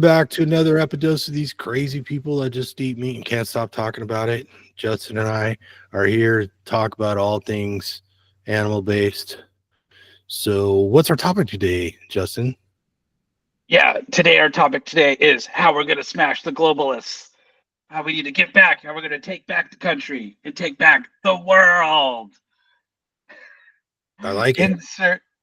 back to another Epidose of these crazy people that just eat meat and can't stop talking about it. Justin and I are here to talk about all things animal based. So, what's our topic today, Justin? Yeah, today our topic today is how we're going to smash the globalists. How we need to get back, how we're going to take back the country and take back the world. I like it.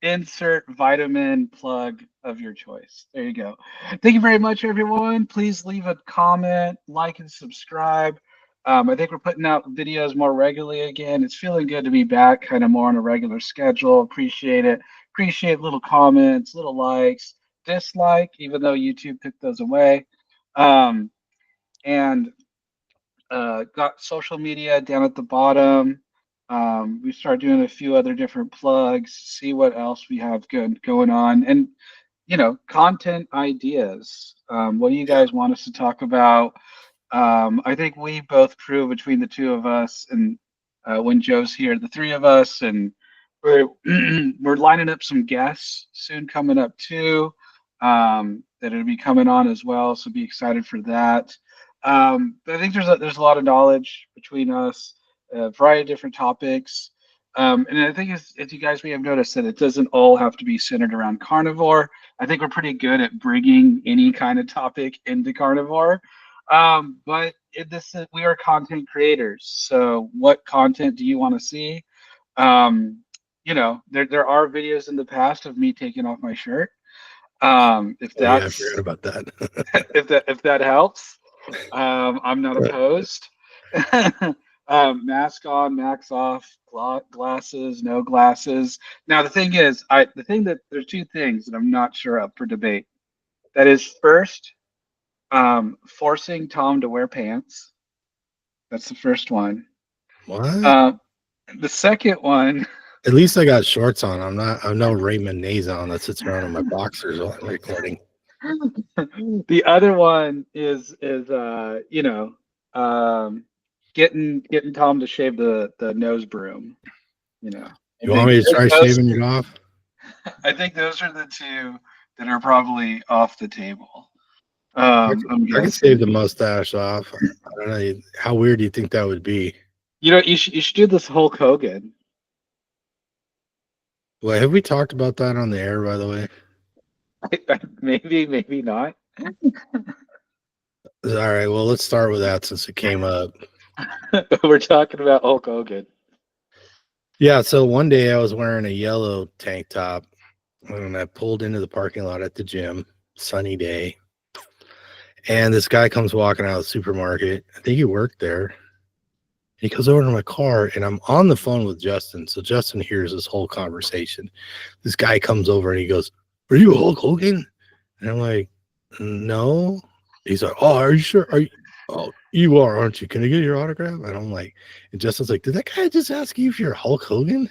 Insert vitamin plug of your choice. There you go. Thank you very much, everyone. Please leave a comment, like, and subscribe. I think we're putting out videos more regularly again. It's feeling good to be back, kind of more on a regular schedule. Appreciate it. Appreciate little comments, little likes, dislike, even though YouTube took those away. Um, and got social media down at the bottom. We started doing a few other different plugs, see what else we have going on, and content ideas. What do you Yeah. guys want us to talk about? I think we both prove between the two of us, and when Joe's here, the three of us, and we're we're lining up some guests soon coming up too. That'll be coming on as well, so be excited for that. But I think there's a lot of knowledge between us, a variety of different topics. And I think as you guys may have noticed that it doesn't all have to be centered around carnivore. I think we're pretty good at bringing any kind of topic into carnivore. But we are content creators. So what content do you want to see? There are videos in the past of me taking off my shirt. If Oh, yeah, I forgot that's about that. if that helps, I'm not opposed. Mask on, mask off, glasses, no glasses. Now there's two things that I'm not sure up for debate. That is first, forcing Tom to wear pants. That's the first one. What? Um, the second one, At least I got shorts on. I'm no Raymond Nazon that sits around in my boxers while I'm recording. the other one is getting Tom to shave the nose broom. You know, I You want think me to try shaving it off? I think those are the two that are probably off the table. I'm I could shave guessing. the mustache off. I don't know. How weird do you think that would be? You should do this Hulk Hogan. Well, have we talked about that on the air, by the way? Maybe not. All right. Well, let's start with that since it came up. We're talking about Hulk Hogan. Yeah. So one day I was wearing a yellow tank top and I pulled into the parking lot at the gym, sunny day. And this guy comes walking out of the supermarket. I think he worked there. He goes over to my car and I'm on the phone with Justin. So Justin hears this whole conversation. This guy comes over and he goes, "Are you Hulk Hogan?" And I'm like, "No." He's like, "Oh, are you sure? Are you? Oh, you are, aren't you? Can I get your autograph?" And I'm like, and Justin's like, "Did that guy just ask you if you're Hulk Hogan?"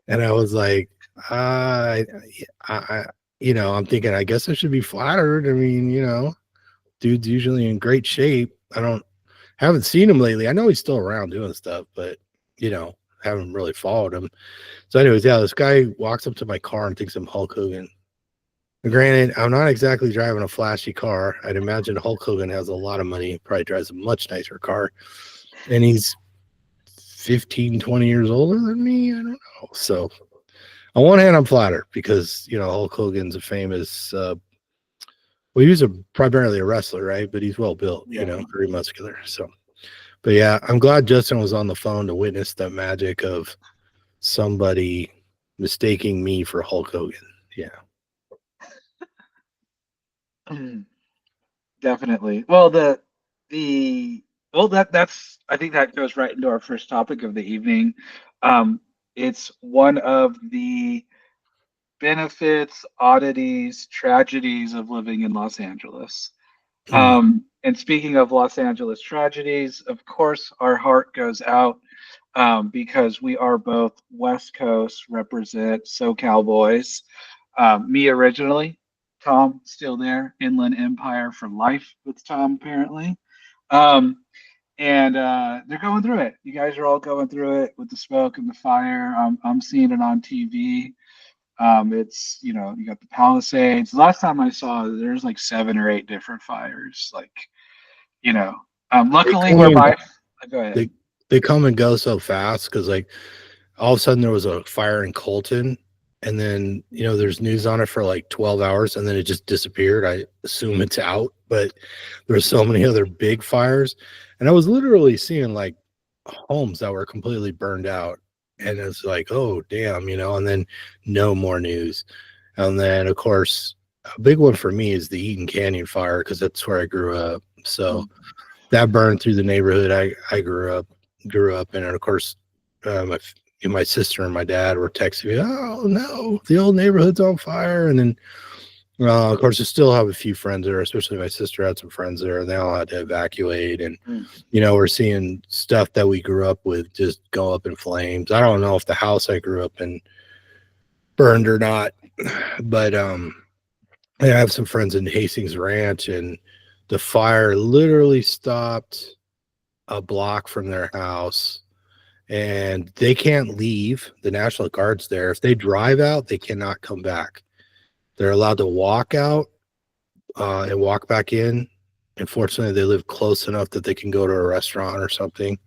And I was like, I, I'm thinking, I guess I should be flattered. I mean, dude's usually in great shape. Haven't seen him lately. I know he's still around doing stuff, but haven't really followed him. So, anyways, yeah, this guy walks up to my car and thinks I'm Hulk Hogan. And granted, I'm not exactly driving a flashy car. I'd imagine Hulk Hogan has a lot of money, probably drives a much nicer car. And he's 15, 20 years older than me. I don't know. So, on one hand, I'm flattered because, Hulk Hogan's a famous, well, he was primarily a wrestler, right? But he's well built, Yeah. very muscular. So, but yeah, I'm glad Justin was on the phone to witness the magic of somebody mistaking me for Hulk Hogan. Yeah. Definitely. Well, the well that's I think that goes right into our first topic of the evening. It's one of the benefits, oddities, tragedies of living in Los Angeles. Mm. And speaking of Los Angeles tragedies, of course, our heart goes out because we are both West Coast represent SoCal boys. Me originally, Tom still there, Inland Empire for life with Tom apparently. Um, and they're going through it. You guys are all going through it with the smoke and the fire. I'm seeing it on TV. It's, you know, you got the Palisades. Last time I saw, there's like 7 or 8 different fires. Like, you know, They luckily come where and my, go ahead. they come and go so fast because like all of a sudden there was a fire in Colton, and then there's news on it for like 12 hours, and then it just disappeared. I assume it's out, but there's so many other big fires, and I was literally seeing like homes that were completely burned out, and it's like, oh damn, and then no more news. And then of course a big one for me is the Eaton Canyon fire because that's where I grew up. So Mm, that burned through the neighborhood I grew up in. And of course, my sister and my dad were texting me, "Oh no, the old neighborhood's on fire!" And then, of course, I still have a few friends there. Especially my sister had some friends there, and they all had to evacuate. And mm. we're seeing stuff that we grew up with just go up in flames. I don't know if the house I grew up in burned or not, but I have some friends in Hastings Ranch, and the fire literally stopped a block from their house, and they can't leave. The National Guard's there. If they drive out, they cannot come back. They're allowed to walk out and walk back in. Unfortunately, they live close enough that they can go to a restaurant or something.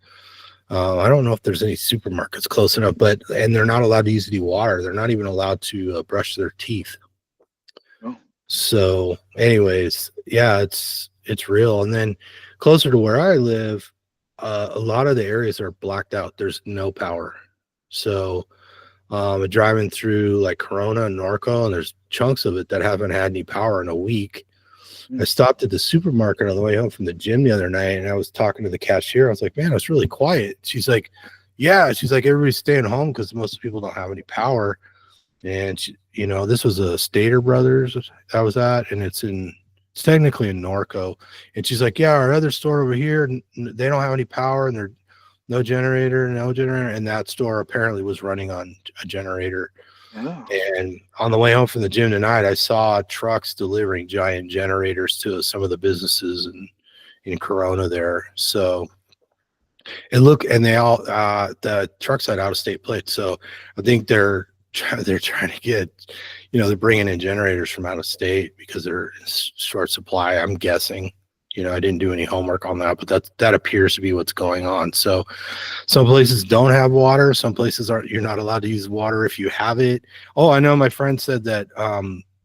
I don't know if there's any supermarkets close enough, and they're not allowed to use any water. They're not even allowed to brush their teeth. Oh, So, anyways, yeah, it's real. And then closer to where I live, a lot of the areas are blacked out. There's no power. So, driving through like Corona and Norco, and there's chunks of it that haven't had any power in a week. I mm. stopped at the supermarket on the way home from the gym the other night, and I was talking to the cashier. I was like, "Man, it's really quiet." She's like, "Yeah." She's like, "Everybody's staying home because most people don't have any power." And this was a Stater Brothers I was at, and it's technically in Norco. And she's like, "Yeah, our other store over here, they don't have any power, and they're no generator, and that store apparently was running on a generator." Oh, And on the way home from the gym tonight, I saw trucks delivering giant generators to some of the businesses in Corona there. So and they all the trucks had out of state plates. So I think they're trying to get, they're bringing in generators from out of state because they're in short supply. I'm guessing. I didn't do any homework on that, but that appears to be what's going on. So some places don't have water. Some places aren't. You're not allowed to use water if you have it. Oh, I know. My friend said that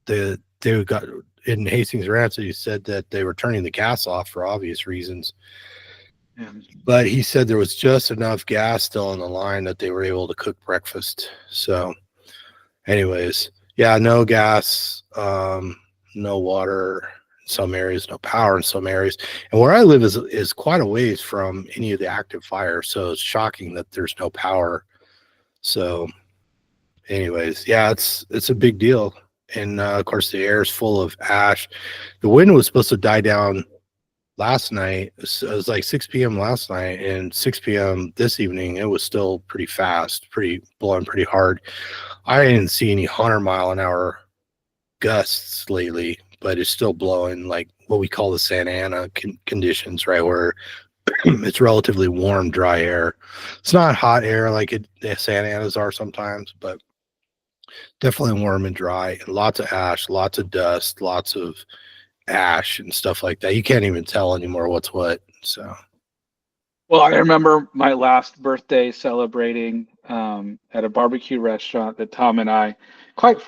they got in Hastings Ranch. He said that they were turning the gas off for obvious reasons, yeah. but he said there was just enough gas still on the line that they were able to cook breakfast. So, anyways, yeah, no gas, no water in some areas, no power in some areas. And where I live is quite a ways from any of the active fires. So it's shocking that there's no power. So, anyways, yeah, it's a big deal. And of course, the air is full of ash. The wind was supposed to die down last night. It was like 6 p.m. last night, and 6 p.m. this evening, it was still pretty fast, blowing pretty hard. I didn't see any 100-mile-an-hour gusts lately, but it's still blowing like what we call the Santa Ana conditions, right? Where it's relatively warm, dry air. It's not hot air like the Santa Anas are sometimes, but definitely warm and dry. And lots of ash, lots of dust, lots of ash and stuff like that. You can't even tell anymore what's what. So Well, I remember my last birthday celebrating at a barbecue restaurant that Tom and I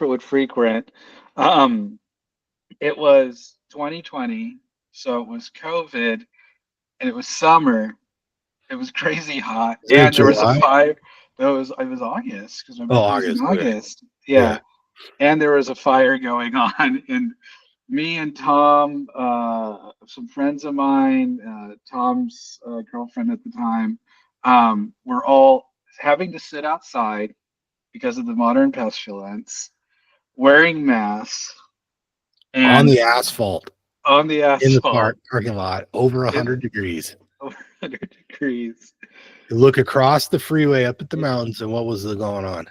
would frequent. Um, it was 2020, so it was COVID, and it was summer. It was crazy hot, is it and there was a July? fire. It was August because my Oh, birthday was in August. Okay. August. Yeah. Yeah, and there was a fire going on, and me and Tom, some friends of mine, Tom's girlfriend at the time, were all having to sit outside because of the modern pestilence, wearing masks On and the asphalt on the in the asphalt parking lot over in 100 degrees. over 100 degrees. You look across the freeway up at the mountains, and what was going on?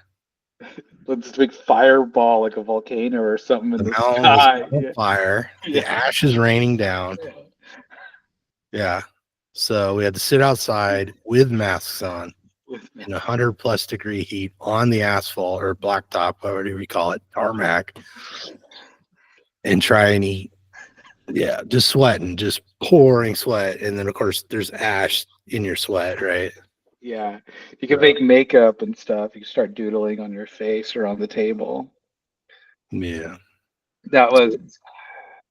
With this big fireball like a volcano or something in The the mountain was sky. on Yeah, fire. The yeah, ash is raining down. yeah. Yeah. So we had to sit outside with masks on. with in 100+ degree heat on the asphalt or blacktop, whatever you call it, tarmac, and try and eat. Yeah, just sweating, just pouring sweat. And then, of course, there's ash in your sweat, right? yeah. You can So, make makeup and stuff. You can start doodling on your face or on the table. yeah. That So was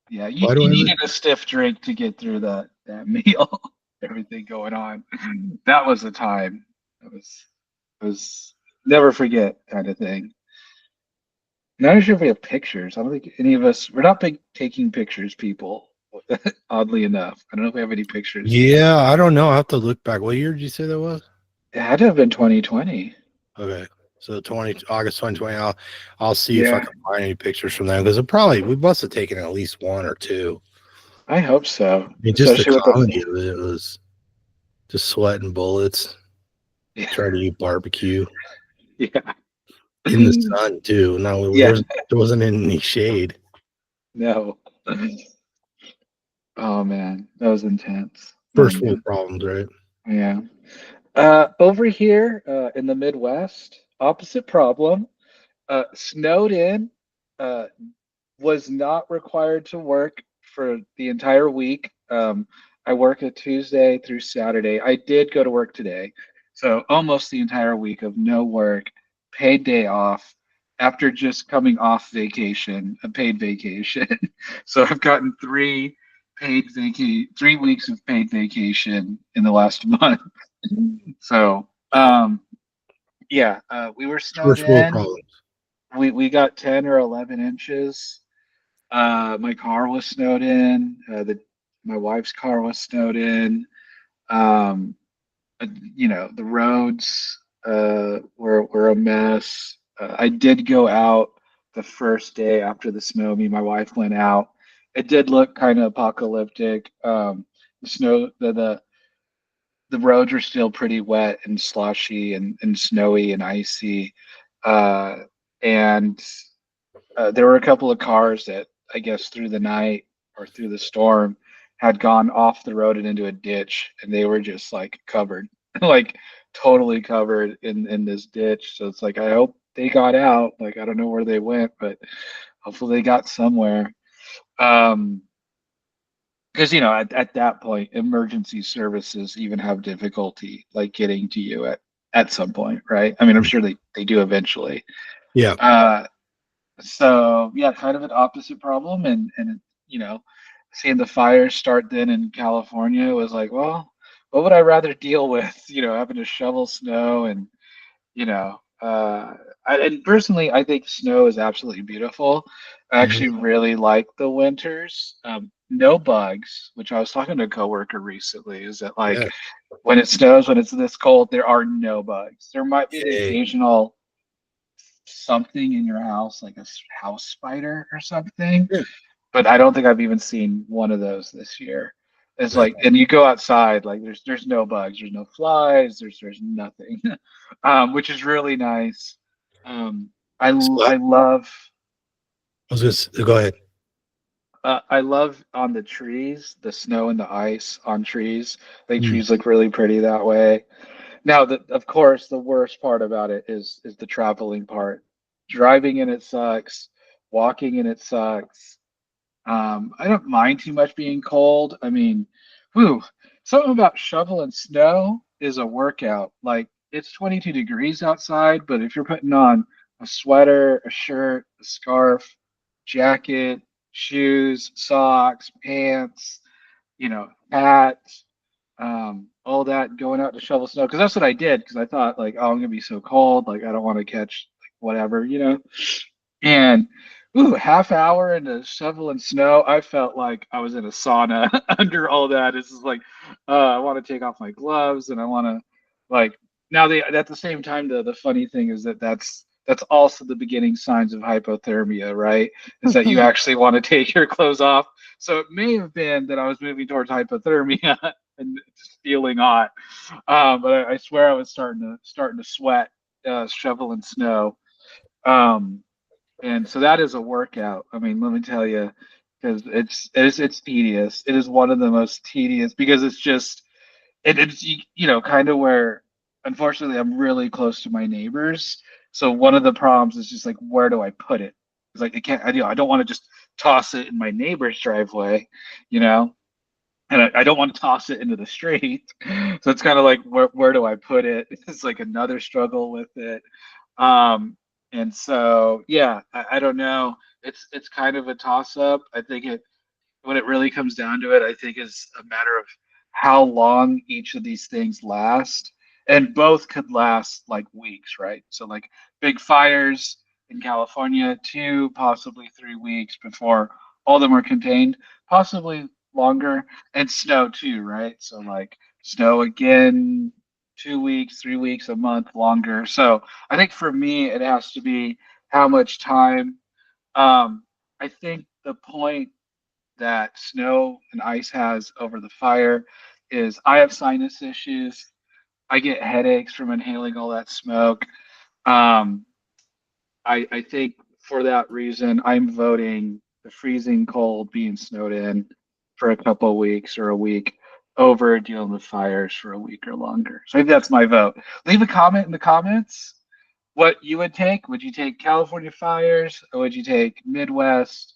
yeah. You, why do you I live? needed a stiff drink to get through that meal. Everything going on. That was the time. It was never forget kind of thing. Not sure if we have pictures. I don't think any of us. We're not big taking pictures people. Oddly enough, I don't know if we have any pictures. Yeah, I don't know. I have to look back. What year did you say that was? It had to have been 2020. Okay. So 20 August 2020. I'll see if I Yeah, can find any pictures from them because it probably we must have taken at least one or two. I hope so. I mean, just the Especially with the comedy of it was just sweating bullets, yeah, trying to eat barbecue yeah, in the sun too. No, yeah. there wasn't any shade. No. Oh man, that was intense. Oh First world man, problems, right? yeah. Over here in the Midwest, opposite problem. Snowed in. Uh, was not required to work for the entire week. I work a Tuesday through Saturday. I did go to work today. So almost the entire week of no work, paid day off after just coming off vacation, a paid vacation. So I've gotten 3 weeks of paid vacation in the last month. So Wow. yeah, we were snowed First world in. problems. We got 10 or 11 inches. My car was snowed in. My wife's car was snowed in. Um, the roads were a mess. I did go out the first day after the snow. Me and my wife went out. It did look kind of apocalyptic. The snow, the roads are still pretty wet and slushy and snowy and icy. Uh, and there were a couple of cars that I guess through the night or through the storm had gone off the road and into a ditch, and they were just like covered, like totally covered in this ditch. So it's like I hope they got out. Like I don't know where they went, but hopefully they got somewhere. Um, because at that point, emergency services even have difficulty like getting to you at some point, right? I mean, I'm sure they do eventually. Yeah. Uh, So yeah, kind of an opposite problem, and seeing the fires start then in California was like, well, what would I rather deal with? Having to shovel snow and you know, and personally, I think snow is absolutely beautiful. I Mhm. actually really like the winters. No bugs, which I was talking to a coworker recently, is that like Yeah. when it snows, when it's this cold, there are no bugs. There might be the Yay. occasional something in your house, like a house spider or something. Yeah. But I don't think I've even seen one of those this year. It's That, like, and you go outside, like there's no bugs, there's no flies, there's nothing, which is really nice. so I love go ahead. I love on the trees, the snow and the ice on trees. I think Mm. trees look really pretty that way. Now, of course, the worst part about it is the traveling part. Driving in it sucks. Walking in it sucks. I don't mind too much being cold. I mean, whew, something about shoveling snow is a workout. Like it's 22 degrees outside, but if you're putting on a sweater, a shirt, a scarf, jacket, shoes, socks, pants, hat, all that going out to shovel snow, because that's what I did. Because I thought like, oh, I'm gonna be so cold, like I don't want to catch like whatever. And half hour into shoveling snow, I felt like I was in a sauna under all that. It's just like, I want to take off my gloves and I want to like now they at the same time the funny thing is that that's also the beginning signs of hypothermia, right? Is that you actually want to take your clothes off. So it may have been that I was moving towards hypothermia and just feeling hot. But I swear I was starting to sweat shoveling snow. Um, and so that is a workout. I mean, let me tell you, because it's tedious. It is one of the most tedious because it's just it's kind of where. unfortunately, I'm really close to my neighbors. So one of the problems is just like, where do I put it? It's like I can't, I don't want to just toss it in my neighbor's driveway, you know, and I don't want to toss it into the street. So it's kind of like, where do I put it? It's like another struggle with it. Um, and so, yeah, I don't know. It's kind of a toss up. I think it when it really comes down to it, I think is a matter of how long each of these things last. And both could last like weeks, right? So, like big fires in California, 2, possibly 3 weeks before all of them are contained, possibly longer, and snow too, right? So, like snow again, 2 weeks, 3 weeks, a month longer. So, I think for me, it has to be how much time. I think the point that snow and ice has over the fire is I have sinus issues. I get headaches from inhaling all that smoke. Um, I think for that reason, I'm voting the freezing cold being snowed in for a couple of weeks or a week over dealing with fires for a week or longer. So I think that's my vote. Leave a comment in the comments what you would take. Would you take California fires or would you take Midwest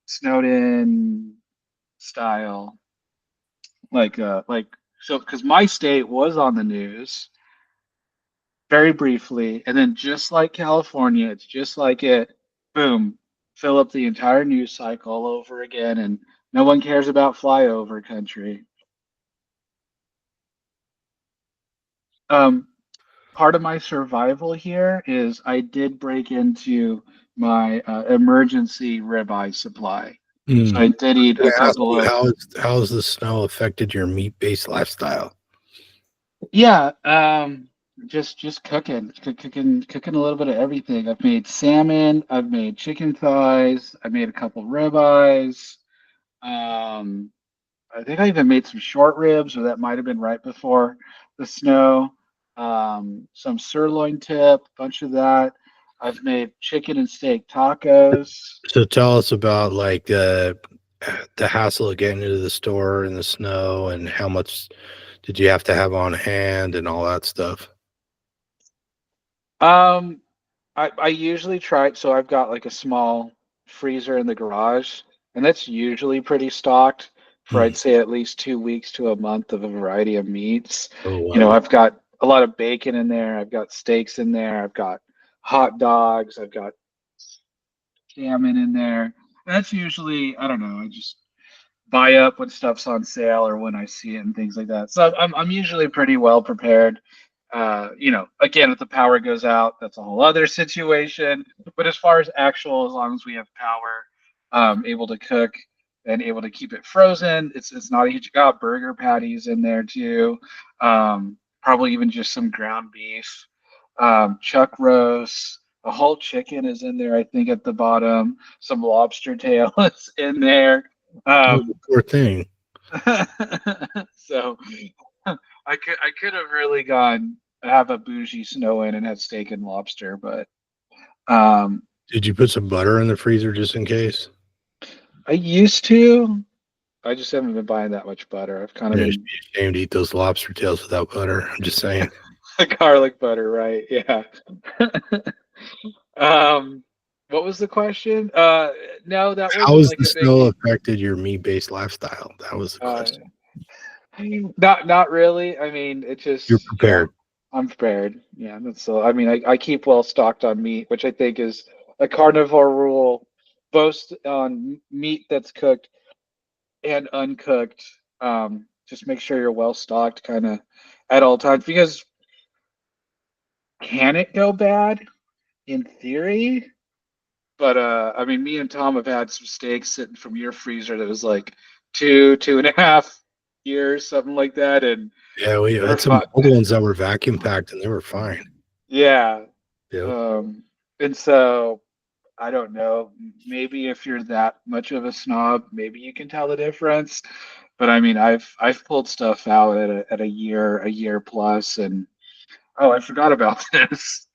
snowed in style like so because my state was on the news very briefly, and then just like California, it's just like it, boom, fill up the entire news cycle all over again, and no one cares about flyover country. Um, Part of my survival here is I did break into my emergency ribeye supply, so Mm. I did I was eat a going to ask couple you of. how has the snow affected your meat based lifestyle? Yeah, just cooking a little bit of everything. I've made salmon, I've made chicken thighs, I made a couple ribeyes. Um, I think I even made some short ribs, or that might have been right before the snow. Some sirloin tip, bunch of that. I've made chicken and steak tacos. So tell us about like the hassle of getting into the store in the snow and how much did you have to have on hand and all that stuff? Um, I usually try, so I've got like a small freezer in the garage, and that's usually pretty stocked for Mm. I'd say at least 2 weeks to a month of a variety of meats. Oh You know, wow. I've got a lot of bacon in there, I've got steaks in there, I've got hot dogs, I've got salmon in there. And that's usually, I don't know, I just buy up when stuff's on sale or when I see it and things like that. So I'm usually pretty well prepared. Again, if the power goes out, that's a whole other situation. But as far as actual, as long as we have power, able to cook and able to keep it frozen, it's not a huge. Got burger patties in there too. Probably even just some ground beef, chuck roast. A whole chicken is in there, I think, at the bottom. Some lobster tail is in there. Oh, Um, poor thing. so I could have really gone have a bougie snow in and had steak and lobster, but um, Did you put some butter in the freezer just in case? I used to. I just haven't been buying that much butter. I've kind of Yeah, you should been be ashamed to eat those lobster tails without butter. I'm just saying. garlic butter, right? Yeah. um, what was the question? No, that How wasn't has like the a snow big. affected your meat-based lifestyle? That was the Uh, question. not really. I mean, it You're just, prepared. I'm prepared. Yeah, that's so. I mean, I keep well stocked on meat, which I think is a carnivore rule, both on meat that's cooked and uncooked. Just make sure you're well stocked, kind of at all times. Because can it go bad? In theory, but I mean, me and Tom have had some steaks sitting from your freezer that was like 2.5 years, something like that, and Yeah, we they're had some fine. old ones that were vacuum packed and they were fine. Yeah. Yep. And so I don't know. Maybe if you're that much of a snob, maybe you can tell the difference. But I mean, I've pulled stuff out at a year plus, and oh, I forgot about this.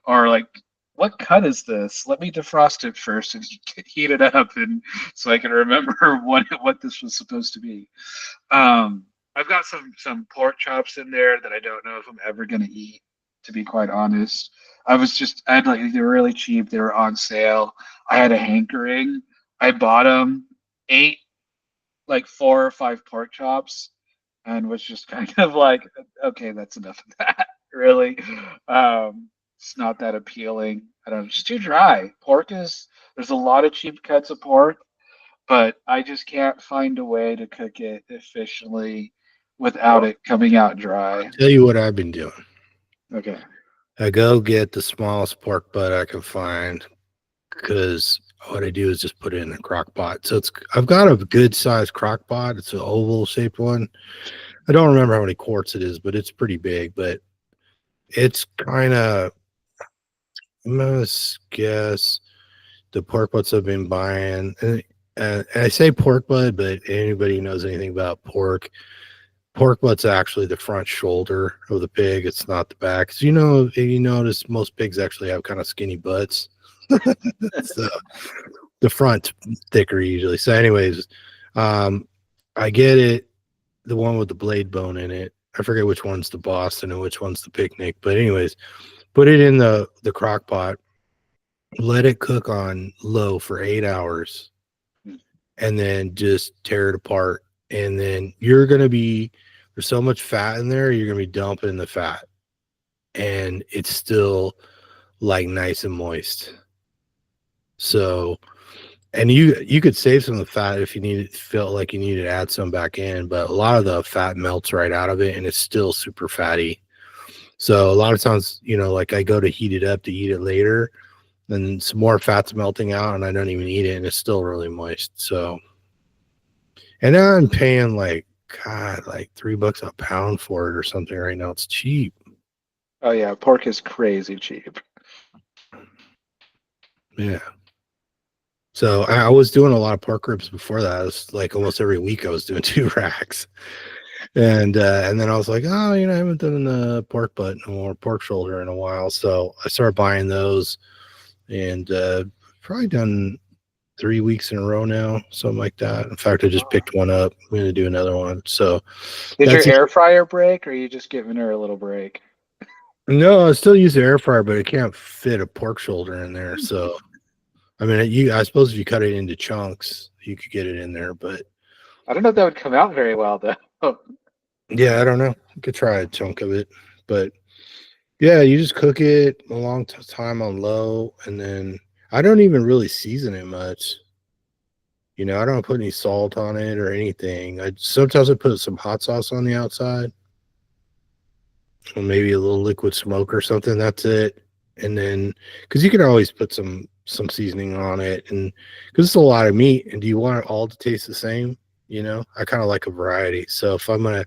Or like, what cut is this? Let me defrost it first and heat it up, and so I can remember what this was supposed to be. Um, I've got some pork chops in there that I don't know if I'm ever gonna eat. To be quite honest, I had like they were really cheap. They were on sale. I had a hankering. I bought them, ate like 4 or 5 pork chops, and was just kind of like, okay, that's enough of that. Really, it's not that appealing. I don't know, it's too dry. Pork is There's a lot of cheap cuts of pork, but I just can't find a way to cook it efficiently without Well, it coming out dry. tell you what I've been doing. Okay. I go get the smallest pork butt I can find because what I do is just put it in a crock pot. So I've got a good sized crock pot. It's an oval shaped one. I don't remember how many quarts it is, but it's pretty big. But it's kind of, I must guess, the pork butts I've been buying. And I say pork butt, but anybody who knows anything about pork butt's actually the front shoulder of the pig. It's not the back. 'Cause you notice most pigs actually have kind of skinny butts. So the front thicker usually. So, anyways, um, I get it, the one with the blade bone in it. I forget which one's the Boston and which one's the picnic. But anyways, put it in the crock pot, let it cook on low for 8 hours, and then just tear it apart. And then there's so much fat in there, you're gonna be dumping the fat, and it's still like nice and moist. So, and you could save some of the fat if you felt like you needed to add some back in, but a lot of the fat melts right out of it, and it's still super fatty. So a lot of times, like I go to heat it up to eat it later, then some more fat's melting out, and I don't even eat it, and it's still really moist. So, and now I'm paying like God, like $3 a pound for it or something right now. It's cheap. Oh yeah, pork is crazy cheap. Yeah. So I was doing a lot of pork ribs before that. It was like almost every week I was doing 2 racks. And then I was like, oh, I haven't done the pork butt no more, pork shoulder in a while. So I started buying those, and probably done 3 weeks in a row now, something like that. In fact, I just picked one up. I'm gonna do another one. So Did your that's air fryer break, or are you just giving her a little break? no, I still use the air fryer, but it can't fit a pork shoulder in there. So I mean, I suppose if you cut it into chunks, you could get it in there, but I don't know if that would come out very well though. yeah, I don't know. You could try a chunk of it, but yeah, you just cook it a long time on low, and then I don't even really season it much. I don't put any salt on it or anything. I put some hot sauce on the outside, or maybe a little liquid smoke or something. That's it. And then, because you can always put some seasoning on it, and because it's a lot of meat, and do you want it all to taste the same? I kind of like a variety. So if I'm gonna,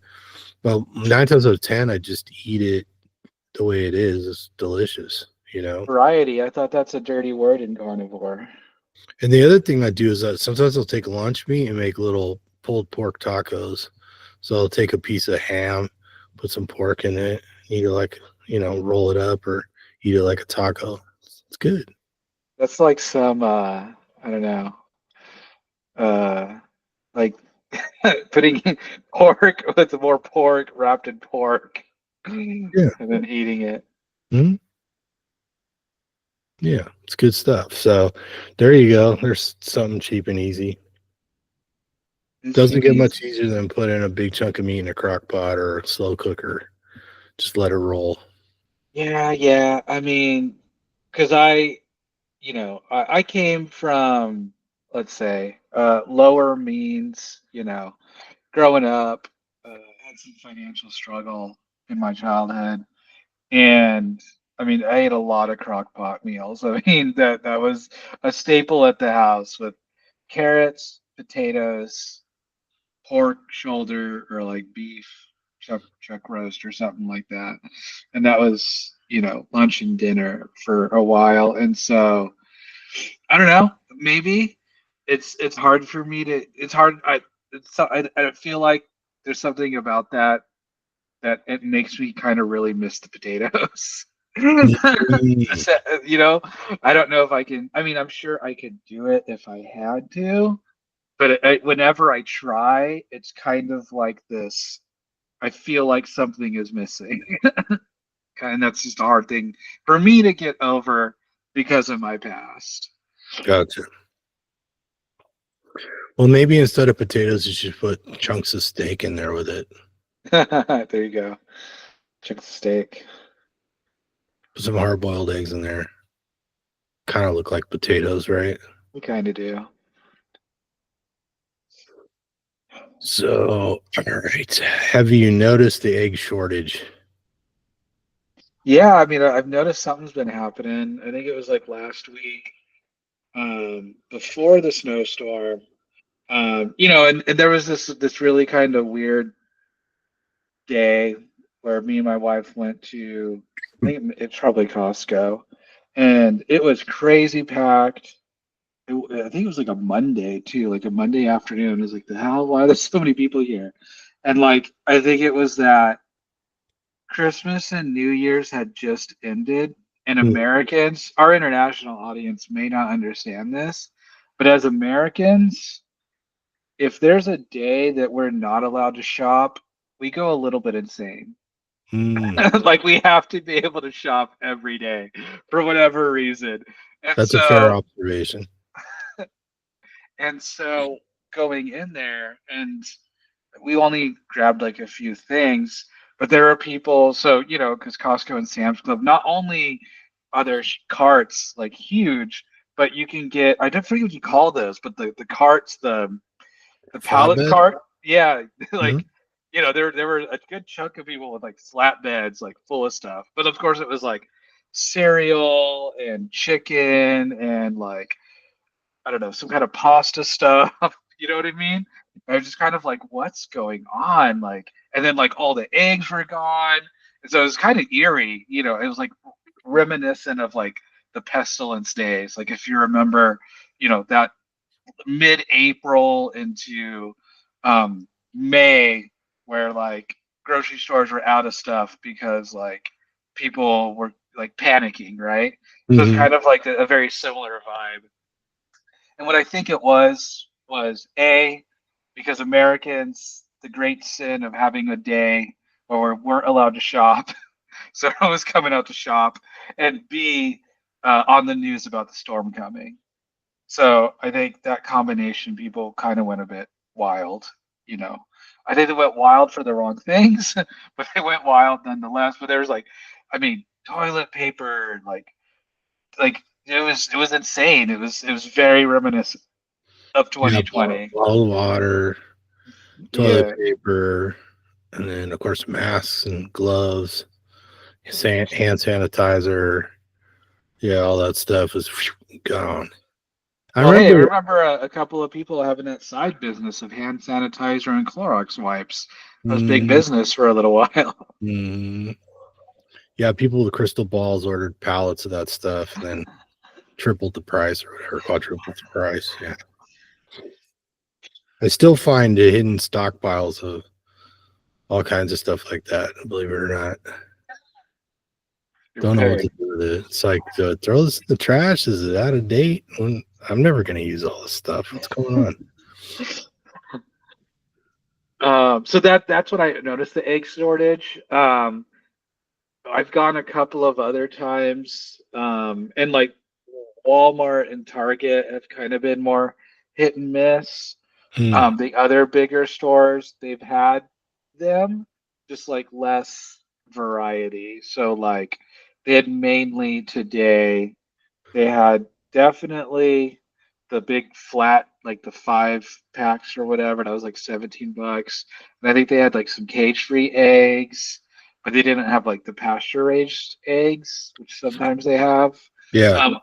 well, 9 times out of 10, I just eat it the way it is. It's delicious. Variety. I thought that's a dirty word in carnivore. And the other thing I do is that sometimes I'll take lunch meat and make little pulled pork tacos. So I'll take a piece of ham, put some pork in it, eat it like, roll it up or eat it like a taco. It's good. That's like some I don't know, uh like putting pork with more pork wrapped in pork and Yeah. then eating it. Mhm. Yeah. It's good stuff. So there you go. There's something cheap and easy. Doesn't Cheap get easy. much easier than putting a big chunk of meat in a crock pot or a slow cooker. Just let it roll. Yeah, yeah. I mean, because I came from, let's say, lower means, growing up, had some financial struggle in my childhood. And I mean, I ate a lot of crock pot meals. I mean, that was a staple at the house with carrots, potatoes, pork shoulder, or like beef chuck roast or something like that. And that was, lunch and dinner for a while. And so I don't know, maybe it's hard for me to it's hard I feel like there's something about that it makes me kind of really miss the potatoes. Mm. you know, I don't know if I can. I mean, I'm sure I could do it if I had to, but whenever I try, it's kind of like this. I feel like something is missing. And that's just a hard thing for me to get over because of my past. Gotcha. Well, maybe instead of potatoes, you should put chunks of steak in there with it. There you go. Check the steak. Put some hard boiled eggs in there. Kind of look like potatoes, right? We kind of do. So, all right. Have you noticed the egg shortage? Yeah, I mean, I've noticed something's been happening. I think it was like last week, before the snowstorm. And there was this really kind of weird day where me and my wife went to, I think it's probably Costco, and it was crazy packed. I think it was like a Monday too, like a Monday afternoon. It was like, the hell, why are there so many people here? And like, I think it was that Christmas and New Year's had just ended, and Mm, Americans, our international audience may not understand this, but as Americans, if there's a day that we're not allowed to shop, we go a little bit insane. mm, Like we have to be able to shop every day for whatever reason. And that's a fair so observation. and so going in there, and we only grabbed like a few things, but there are people, so because Costco and Sam's Club, not only are there carts like huge, but you can get, I don't forget what you call those, but the carts, the pallet Flatbed? cart, yeah, Hmm. like there were a good chunk of people with like flatbeds like full of stuff, but of course it was like cereal and chicken and like, I don't know, some kind of pasta stuff. You know what I mean? I was just kind of like, what's going on? Like, and then like all the eggs were gone. And so it was kind of eerie. It was like reminiscent of like the pestilence days. Like if you remember, that mid-April into May, where like grocery stores were out of stuff because like people were like panicking, right? So it's Hmm. kind of like a very similar vibe. And what I think it was A, because Americans, the great sin of having a day where we weren't allowed to shop. So I was coming out to shop. And B, on the news about the storm coming. So I think that combination, people kind of went a bit wild, you know. I think they went wild for the wrong things, but they went wild nonetheless. But there was like, I mean, toilet paper, like it was insane. It was very reminiscent of Yeah, 2020. bottled water, toilet Yeah. paper, and then of course masks and gloves, hand sanitizer. Yeah, all that stuff is gone. I Well, hey, I remember. remember a couple of people having that side business of hand sanitizer and Clorox wipes. That was big Mm, business for a little while. mm, yeah, people with crystal balls ordered pallets of that stuff and then tripled the price or whatever, quadrupled the price. Yeah. I still find hidden stockpiles of all kinds of stuff like that, believe it or not. You're Don't know what very to do with it. It's like, throw this in the trash. Is it out of date? I'm never going to use all this stuff. What's going on? so that's what I noticed, the egg shortage. I've gone a couple of other times, and like Walmart and Target have kind of been more hit and miss. Hmm. The other bigger stores, they've had them, just like less variety. So like they had mainly today, they had definitely the big flat, like the 5 packs or whatever. That was like $17. And I think they had like some cage-free eggs, but they didn't have like the pasture-raised eggs, which sometimes they have. Yeah. Um,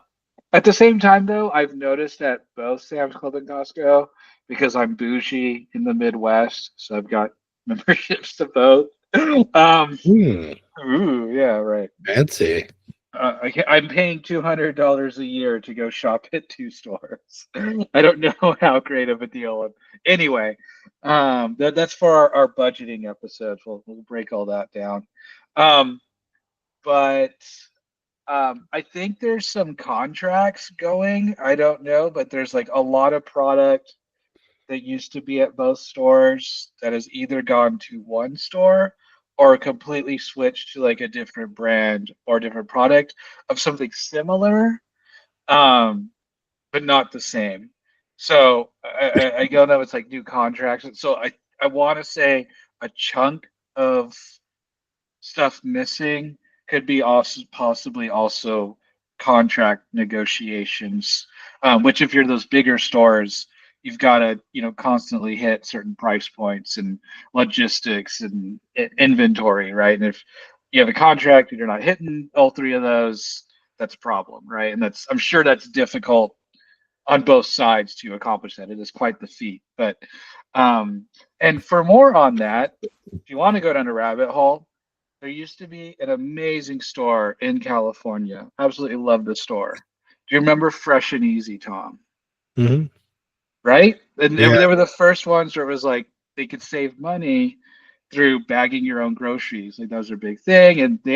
at the same time, though, I've noticed at both Sam's Club and Costco, because I'm bougie in the Midwest, so I've got memberships to both. Um, Hmm. ooh, yeah, right. Fancy. I'm paying $200 a year to go shop at two stores. I don't know how great of a deal. Anyway, that's for our budgeting episode. We'll break all that down. Um, but I think there's some contracts going. I don't know, but there's like a lot of product that used to be at both stores that has either gone to one store or completely switched to like a different brand or different product of something similar, um, but not the same. So I don't know. It's like new contracts, and so I want to say a chunk of stuff missing could be also possibly also contract negotiations, which if you're those bigger stores, you've got to constantly hit certain price points and logistics and inventory, right? And if you have a contract and you're not hitting all three of those, that's a problem, right? And that's I'm sure that's difficult on both sides to accomplish that. It is quite the feat. But and for more on that, if you want to go down a rabbit hole, there used to be an amazing store in California. Absolutely love the store. Do you remember Fresh and Easy, Tom? Hmm. Right? And Yeah. they were the first ones where it was like they could save money through bagging your own groceries. Like that was their big thing. And they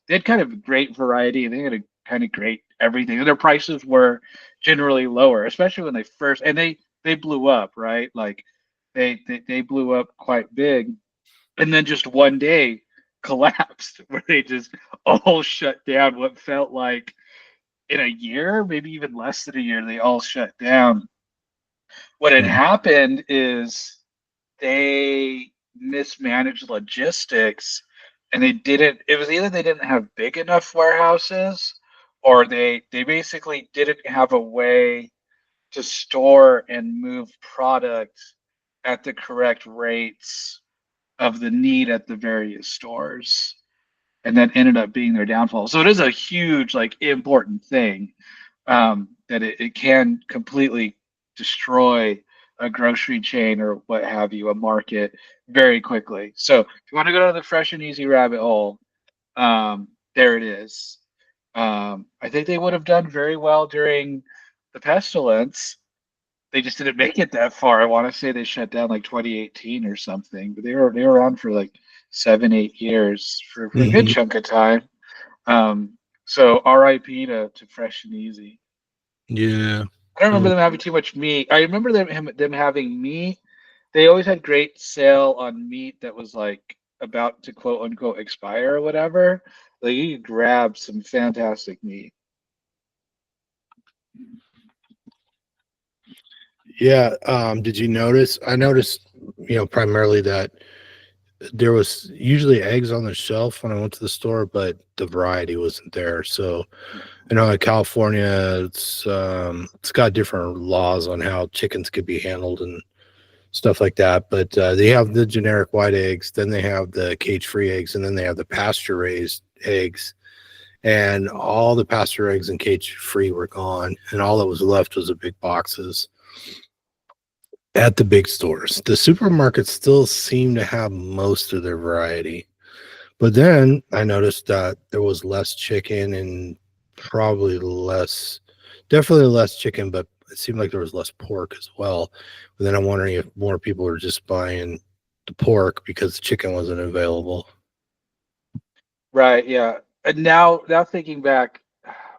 had kind of a great variety. They had a kind of great everything. And their prices were generally lower, especially when they first and they blew up, right? Like they blew up quite big and then just one day collapsed where they just all shut down what felt like in a year, maybe even less than a year, they all shut down. What had Mhm. happened is they mismanaged logistics and they didn't it was either they didn't have big enough warehouses or they basically didn't have a way to store and move product at the correct rates of the need at the various stores, and that ended up being their downfall. So it is a huge, like, important thing, that it can completely destroy a grocery chain or what have you, a market very quickly. So if you want to go down the fresh and easy rabbit hole, there it is. I think they would have done very well during the pestilence. They just didn't make it that far. I want to say they shut down like 2018 or something, but they were on for like 7 8 years for a good Mhm. chunk of time. So R.I.P. to Fresh and Easy. Yeah. I don't remember Mm. them having too much meat. I remember them having meat. They always had great sale on meat that was like about to quote unquote expire or whatever. Like you could grab some fantastic meat. Yeah. Did you notice? I noticed, primarily that there was usually eggs on the shelf when I went to the store, but the variety wasn't there. So, in California, it's got different laws on how chickens could be handled and stuff like that. But they have the generic white eggs, then they have the cage-free eggs, and then they have the pasture-raised eggs. And all the pasture eggs and cage-free were gone, and all that was left was the big boxes at the big stores. The supermarkets still seem to have most of their variety. But then I noticed that there was less chicken and probably less, definitely less chicken, but it seemed like there was less pork as well. But then I'm wondering if more people are just buying the pork because the chicken wasn't available. Right, yeah. And now thinking back,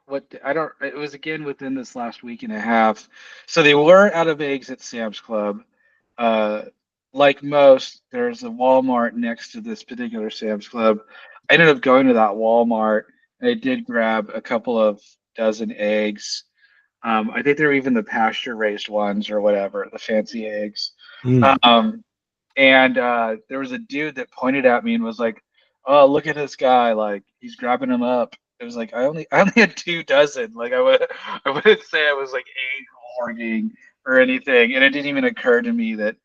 what I don't it was again within this last week and a half. So they were out of eggs at Sam's Club. Uh like most, there's a Walmart next to this particular Sam's Club. I ended up going to that Walmart and I did grab a couple of dozen eggs. I think they're even the pasture raised ones or whatever, the fancy eggs. Mm. Um, and there was a dude that pointed at me and was like, "Oh, look at this guy! Like he's grabbing him up." It was like I only had 2 dozen. Like I wouldn't say I was like egg hoarding or anything, and it didn't even occur to me that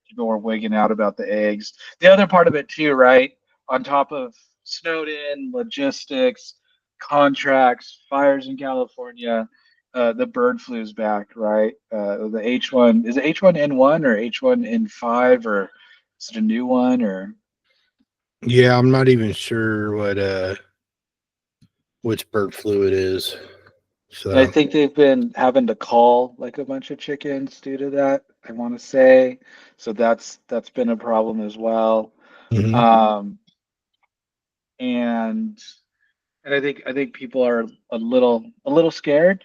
people were wigging out about the eggs. The other part of it too, right? On top of snowed in logistics, contracts, fires in California, the bird flu's back, right? The H1 is it H1N1 or H1N5 or is it a new one or Yeah, I'm not even sure which bird flu it is. and I So, think they've been having to call like a bunch of chickens due to that, I want to say. So that's been a problem as well. mhm. Um, and I think people are a little scared,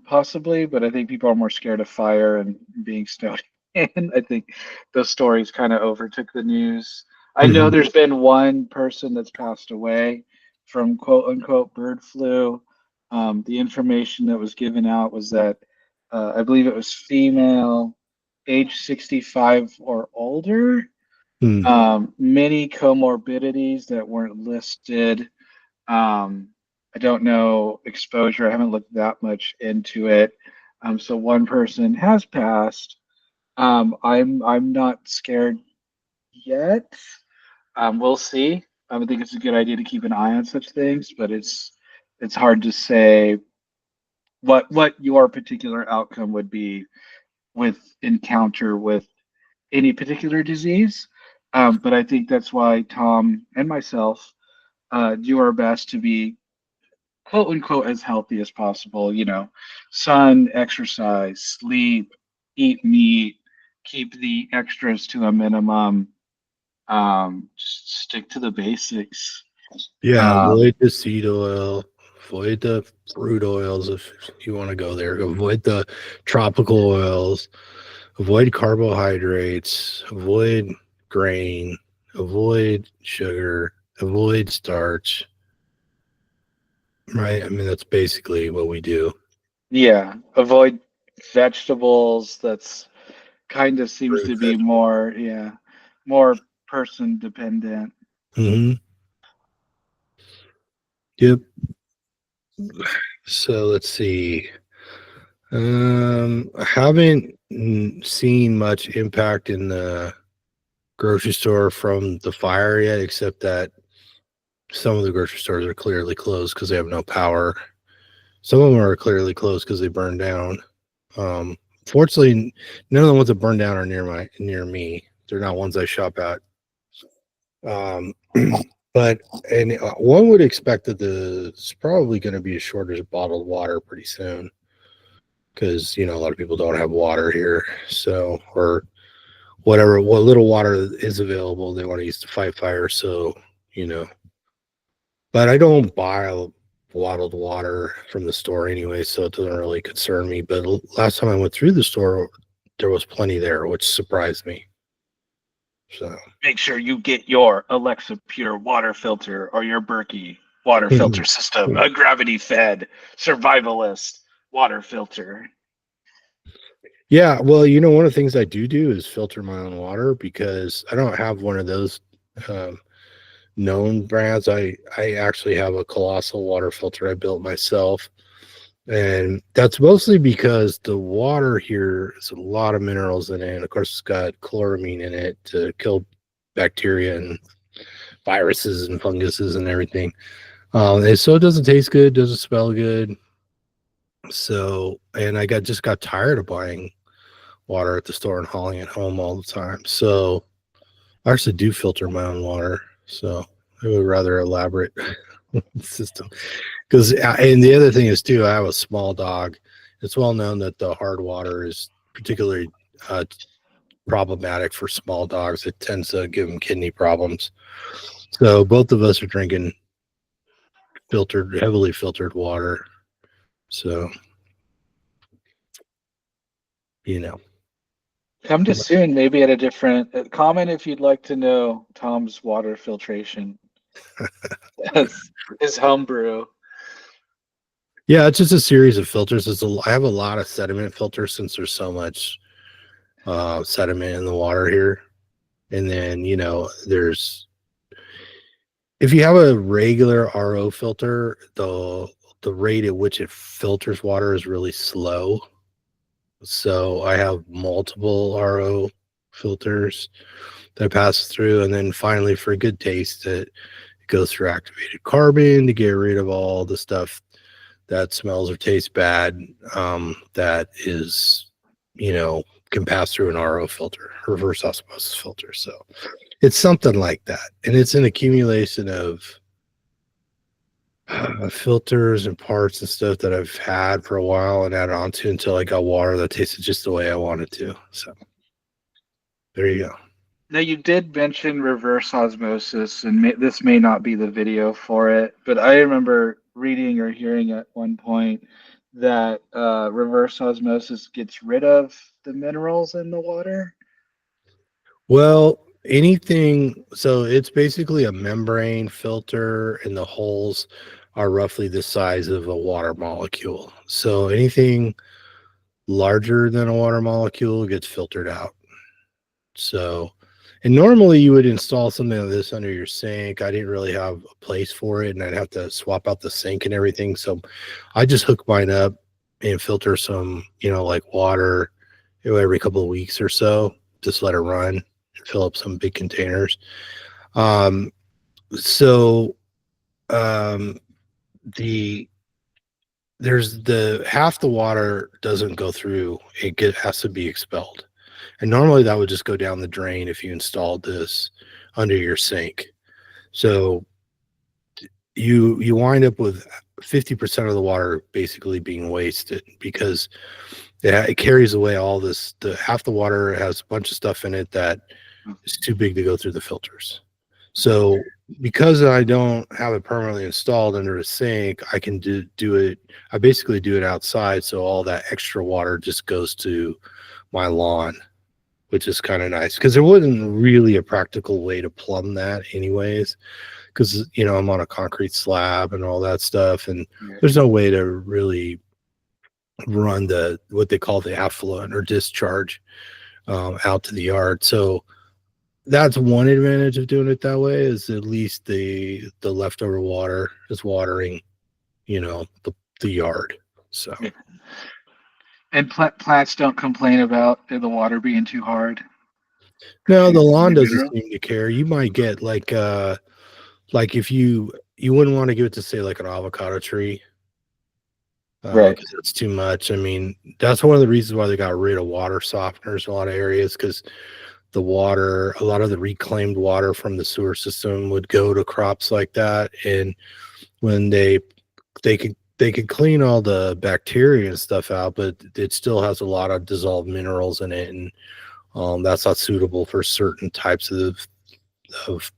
possibly, but I think people are more scared of fire and being snowed. And I think those stories kind of overtook the news. I know Mhm. there's been one person that's passed away from quote unquote bird flu. The information that was given out was that I believe it was female, age 65 or older, Mm. many comorbidities that weren't listed. I don't know exposure. I haven't looked that much into it. So one person has passed. I'm not scared yet. We'll see. I think it's a good idea to keep an eye on such things, but it's hard to say what your particular outcome would be with encounter with any particular disease. But I think that's why Tom and myself do our best to be quote unquote as healthy as possible. You know, sun, exercise, sleep, eat meat, keep the extras to a minimum. Just stick to the basics. Yeah, Um, avoid the seed oil, avoid the fruit oils if you want to go there. Avoid the tropical oils, avoid carbohydrates, avoid grain, avoid sugar, avoid starch. Right? I mean, that's basically what we do. yeah, avoid vegetables. That's kind of seems Fruit, to be vegetables. more, yeah, more person dependent. Hmm. Yep. So let's see. I haven't seen much impact in the grocery store from the fire yet, except that some of the grocery stores are clearly closed because they have no power. Some of them are clearly closed because they burned down. Fortunately, none of the ones that burned down are near me. They're not ones I shop at. Um, but and one would expect that it's probably going to be a shortage of bottled water pretty soon because a lot of people don't have water here, so or what little water is available they want to use to fight fire. So you know, but I don't buy bottled water from the store anyway, so it doesn't really concern me. But last time I went through the store, there was plenty there, which surprised me. So, Make sure you get your Alexa Pure water filter or your Berkey water filter system, a gravity fed survivalist water filter. yeah, well, one of the things I do is filter my own water because I don't have one of those um, known brands. I actually have a colossal water filter I built myself. And that's mostly because the water here is a lot of minerals in it. And of course, it's got chloramine in it to kill bacteria and viruses and funguses and everything. And so it doesn't taste good, doesn't smell good. So, and I just got tired of buying water at the store and hauling it home all the time. So I actually do filter my own water. So I have a rather elaborate system. Because and the other thing is too, I have a small dog. It's well known that the hard water is particularly uh, problematic for small dogs. It tends to give them kidney problems. So both of us are drinking heavily filtered water. So you know, Come to soon, maybe at a different comment if you'd like to know Tom's water filtration as his homebrew. yeah, it's just a series of filters. I have a lot of sediment filters since there's so much sediment in the water here. And then there's if you have a regular RO filter, the rate at which it filters water is really slow. So I have multiple RO filters that pass through, and then finally, for good taste, it goes through activated carbon to get rid of all the stuff that smells or tastes bad. That is, you know, can pass through an RO filter, reverse osmosis filter. So it's something like that, and it's an accumulation of filters and parts and stuff that I've had for a while and added on to until I got water that tasted just the way I wanted to. So there you go. Now, you did mention reverse osmosis, and this may not be the video for it, but I remember reading or hearing at one point that reverse osmosis gets rid of the minerals in the water? Well, anything, so it's basically a membrane filter, and the holes are roughly the size of a water molecule. So anything larger than a water molecule gets filtered out. So, and normally you would install something like this under your sink. I didn't really have a place for it, and I'd have to swap out the sink and everything. So I just hook mine up and filter some, like water, every couple of weeks or so. Just let it run and fill up some big containers. Um, so um, the there's the half the water doesn't go through; has to be expelled. And normally that would just go down the drain if you installed this under your sink. So you wind up with 50% of the water basically being wasted because it carries away all this. The half the water has a bunch of stuff in it that is too big to go through the filters. So because I don't have it permanently installed under a sink, I can do it. I basically do it outside, so all that extra water just goes to my lawn, which is kind of nice because there wasn't really a practical way to plumb that anyways, because I'm on a concrete slab and all that stuff, and Yeah. there's no way to really run what they call the affluent or discharge out to the yard. So that's one advantage of doing it that way, is at least the leftover water is watering the yard. So Yeah. And plants don't complain about the water being too hard, no, the reducing lawn the doesn't mineral. seem to care. You might get like if you wouldn't want to give it to, say, like an avocado tree, Right. because it's too much. I mean, that's one of the reasons why they got rid of water softeners in a lot of areas, because a lot of the reclaimed water from the sewer system would go to crops like that, and when they could clean all the bacteria and stuff out, but it still has a lot of dissolved minerals in it, and that's not suitable for certain types of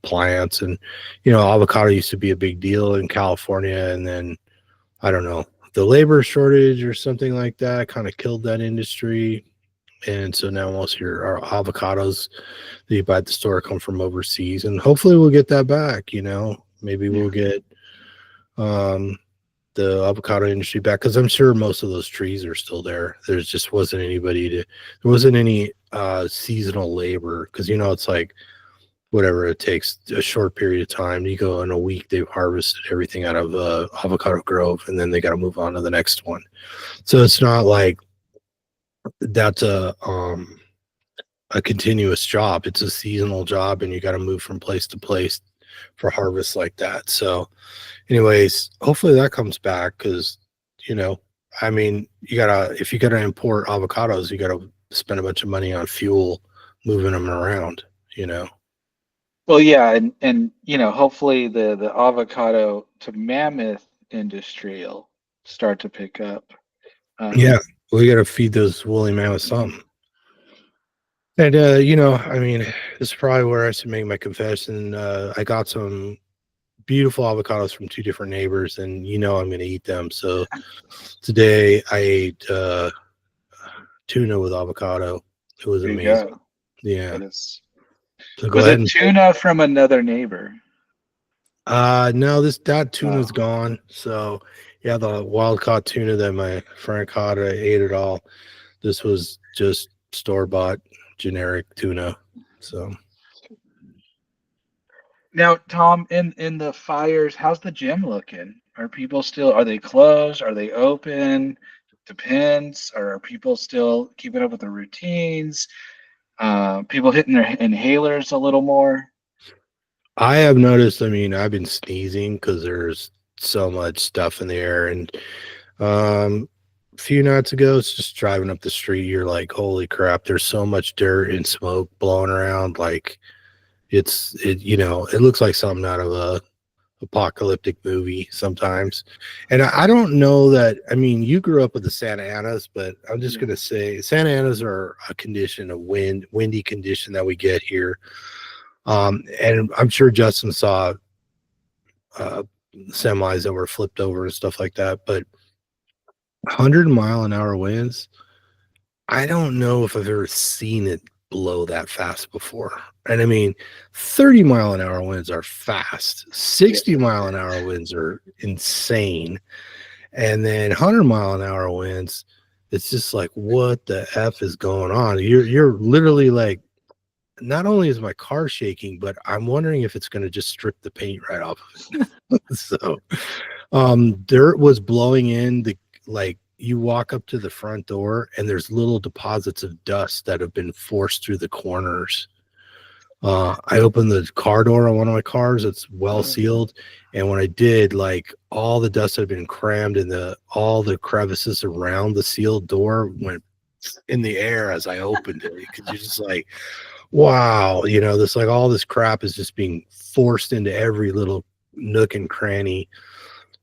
plants. And avocado used to be a big deal in California, and then I don't know, the labor shortage or something like that kind of killed that industry. And so now most of our avocados that you buy at the store come from overseas, and hopefully we'll get that back. Maybe Yeah. we'll get um, the avocado industry back, because I'm sure most of those trees are still there. There wasn't any seasonal labor, because it's like whatever it takes, a short period of time. You go in a week, they've harvested everything out of avocado grove, and then they got to move on to the next one. So it's not like that's a continuous job. It's a seasonal job, and you got to move from place to place for harvests like that. So anyways, hopefully that comes back, because you know I mean, if you gotta import avocados, you gotta spend a bunch of money on fuel moving them around. you know Well, yeah, and hopefully the avocado to mammoth industry will start to pick up. yeah, Um, we gotta feed those woolly mammoths something. And I mean, this is probably where I should make my confession. I got some beautiful avocados from two different neighbors, and I'm gonna eat them. So today I ate tuna with avocado. It was there you amazing. go. Yeah. That is. So go Was ahead it and tuna from another neighbor? no, that tuna's Oh, gone. So yeah, the wild caught tuna that my friend caught, I ate it all. This was just store bought generic tuna. So now, Tom, in the fires, how's the gym looking? Are they closed? Are they open? Depends. Or are people still keeping up with the routines? People hitting their inhalers a little more? I have noticed, I mean, I've been sneezing because there's so much stuff in the air. And a few nights ago, it's just driving up the street, you're like, holy crap, there's so much dirt and smoke blowing around. Like it looks like something out of a apocalyptic movie sometimes. And I don't know that, I mean, you grew up with the Santa Anas, but I'm just Yeah. gonna say Santa Anas are a condition, a windy condition that we get here. And I'm sure Justin saw uh semis that were flipped over and stuff like that. But 100-mile-an-hour winds. I don't know if I've ever seen it blow that fast before. And I mean, 30-mile-an-hour winds are fast. Yeah. 60-mile-an-hour winds are insane. And then 100-mile-an-hour winds, it's just like, what the F is going on? You're literally like, not only is my car shaking, but I'm wondering if it's going to just strip the paint right off of it. So, dirt was blowing in the, like, you walk up to the front door and there's little deposits of dust that have been forced through the corners. I opened the car door on one of my cars. It's well sealed. And when I did, like, all the dust had been crammed in all the crevices around the sealed door went in the air as I opened it. Because you're just like, wow, this, like, all this crap is just being forced into every little nook and cranny.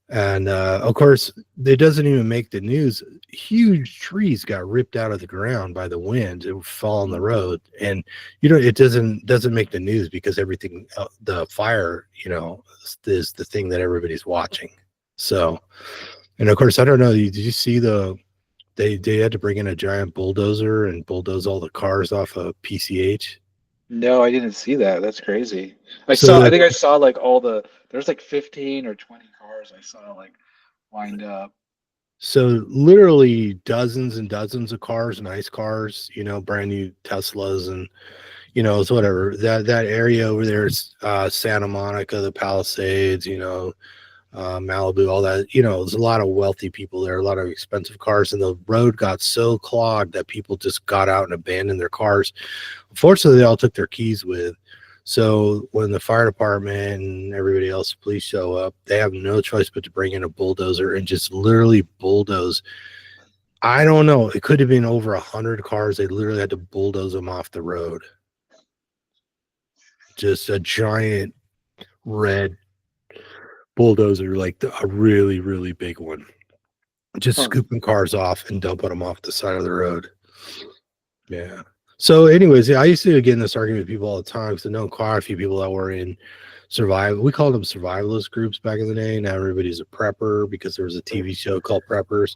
And of course, it doesn't even make the news. Huge trees got ripped out of the ground by the wind. It would fall on the road, and it doesn't make the news because everything, the fire, is the thing that everybody's watching. So, and of course, I don't know. Did you see they had to bring in a giant bulldozer and bulldoze all the cars off of PCH? No, I didn't see that. That's crazy. I So think I saw like there's like 15 or 20 cars I saw like lined up. So literally dozens and dozens of cars, nice cars, brand new Teslas, and it's whatever. That area over there is Santa Monica, the Palisades, Malibu, all that. There's a lot of wealthy people there, a lot of expensive cars, and the road got so clogged that people just got out and abandoned their cars. Unfortunately, they all took their keys with. So when the fire department and everybody else, police show up, they have no choice but to bring in a bulldozer and just literally bulldoze. I don't know. It could have been over 100 cars. They literally had to bulldoze them off the road. Just a giant red bulldozer, like a really, really big one. Just Huh. scooping cars off and dumping them off the side of the road. Yeah. So, anyways, yeah, I used to get in this argument with people all the time because I know quite a few people that were in survival. We called them survivalist groups back in the day. Now everybody's a prepper because there was a TV show called Preppers.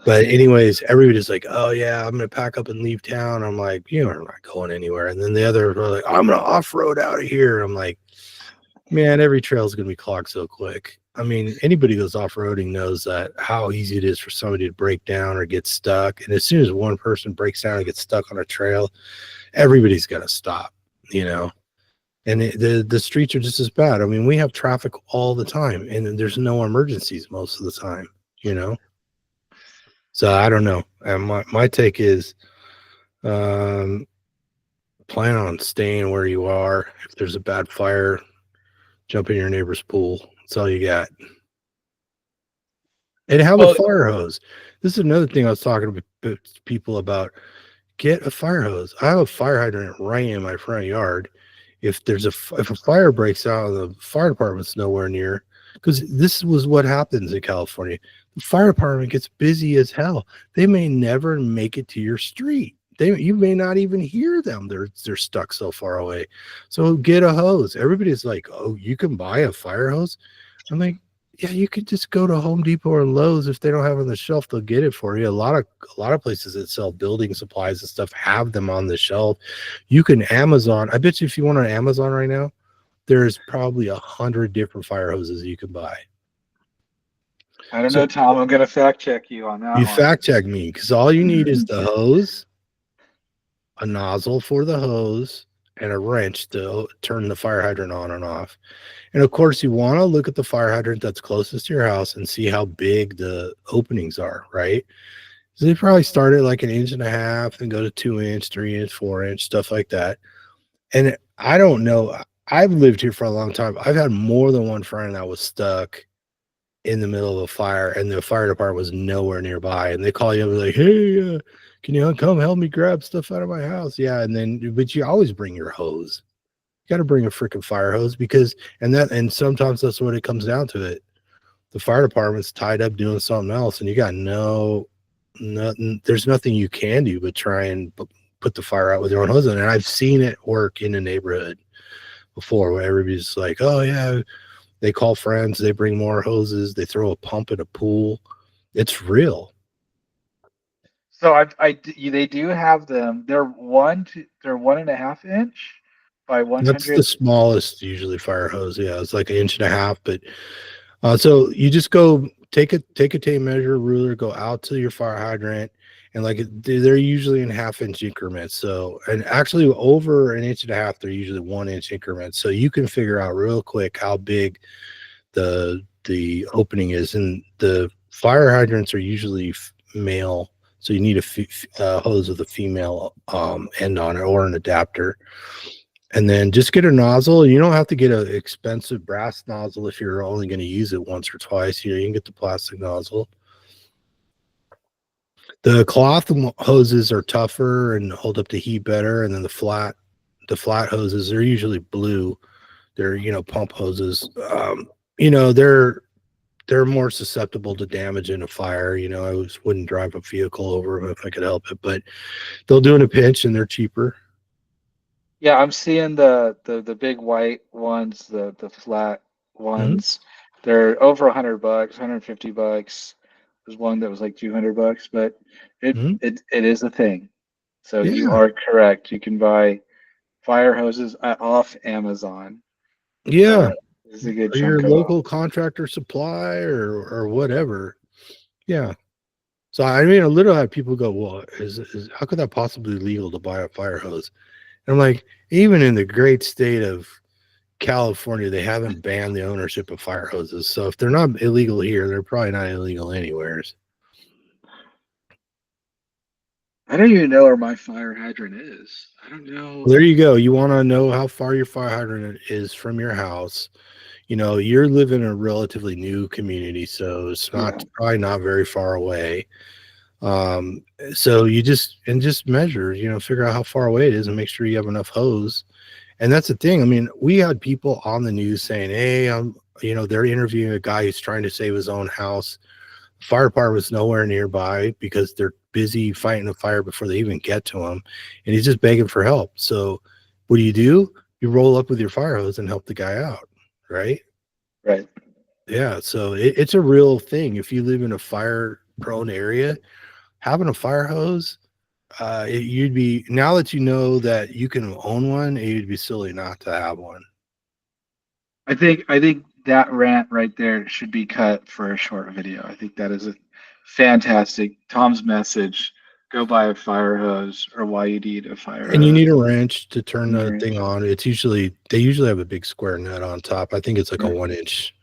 But anyways, everybody's like, "Oh yeah, I'm gonna pack up and leave town." I'm like, "You are not going anywhere." And then the other are like, "I'm gonna off road out of here." I'm like, "Man, every trail is gonna be clogged so quick." I mean, anybody who goes off roading knows that how easy it is for somebody to break down or get stuck. And as soon as one person breaks down and gets stuck on a trail, everybody's got to stop, And the streets are just as bad. I mean, we have traffic all the time, and there's no emergencies most of the time. So I don't know. And my take is, um, plan on staying where you are. If there's a bad fire, jump in your neighbor's pool. That's all you got. And have a Well, fire hose. This is another thing I was talking to people about. Get a fire hose. I have a fire hydrant right in my front yard. If a fire breaks out, the fire department's nowhere near. Because this was what happens in California. The fire department gets busy as hell. They may never make it to your street. You may not even hear them. They're stuck so far away. So get a hose. Everybody's like, "Oh, you can buy a fire hose." I'm like, yeah, you could just go to Home Depot or Lowe's. If they don't have it on the shelf, they'll get it for you. A lot of places that sell building supplies and stuff have them on the shelf. You can Amazon. I bet you if you went on Amazon right now, there's probably 100 different fire hoses you can buy. I don't So know, Tom. I'm gonna fact check you on that you one. fact check me because all you need is the hose, a nozzle for the hose, and a wrench to turn the fire hydrant on and off. And of course, you want to look at the fire hydrant that's closest to your house and see how big the openings are, right? So they probably start at like 1.5 inches and go to 2 inch, 3 inch, 4 inch, stuff like that. And I don't know. I've lived here for a long time. I've had more than one friend that was stuck in the middle of a fire, and the fire department was nowhere nearby. And they call you up and like, "Hey, can you come help me grab stuff out of my house?" Yeah, but you always bring your hose. You got to bring a freaking fire hose and sometimes that's what it comes down to. It the fire department's tied up doing something else, and you got nothing. There's nothing you can do but try and put the fire out with your own hose. And I've seen it work in a neighborhood before, where everybody's like, "Oh yeah," they call friends, they bring more hoses, they throw a pump in a pool. It's real. So they do have them. They're 1.5 inch by That's the 100. smallest usually fire hose. Yeah, it's like an inch and a half. But so you just go take a tape measure ruler, go out to your fire hydrant, and like they're usually in half-inch increments. So and actually over an inch and a half, they're usually 1 inch increments. So you can figure out real quick how big the opening is, and the fire hydrants are usually male. So you need a hose with a female end on it or an adapter. And then just get a nozzle. You don't have to get an expensive brass nozzle if you're only going to use it once or twice. You can get the plastic nozzle. The cloth hoses are tougher and hold up the heat better. And then the flat hoses, they're usually blue. They're, pump hoses. You know, they're more susceptible to damage in a fire. I wouldn't drive a vehicle over them if I could help it, but they'll do in a pinch and they're cheaper. Yeah, I'm seeing the big white ones, the flat Mm-hmm. ones. They're over $100, $150. There's one that was like $200, but Mm-hmm. it is a thing. So you Yeah. are correct. You can buy fire hoses off Amazon Yeah. for this is a good Or your chunk of off. local contractor supply or whatever. Yeah. So I mean, I literally have people go, "Well, is how could that possibly be legal to buy a fire hose?" And I'm like, even in the great state of California, they haven't banned the ownership of fire hoses. So if they're not illegal here, they're probably not illegal anywhere. I don't even know where my fire hydrant is. I don't know. Well, there you go. You want to know how far your fire hydrant is from your house. You're living in a relatively new community, so it's Yeah, not probably not very far away. So you just measure, figure out how far away it is and make sure you have enough hose. And that's the thing. I mean, we had people on the news saying, "Hey, they're interviewing a guy who's trying to save his own house. The fire department was nowhere nearby because they're busy fighting a fire before they even get to him, and he's just begging for help." So, what do? You roll up with your fire hose and help the guy out, right? right. Yeah. So it's a real thing. If you live in a fire-prone area, having a fire hose, you'd be now that you know that you can own one, you'd be silly not to have one. I think that rant right there should be cut for a short video. I think that is a fantastic Tom's message. Go buy a fire hose or why you need a fire And you hose. need a wrench to turn And the you're thing on. They usually have a big square nut on top. I think it's like a right, 1 inch.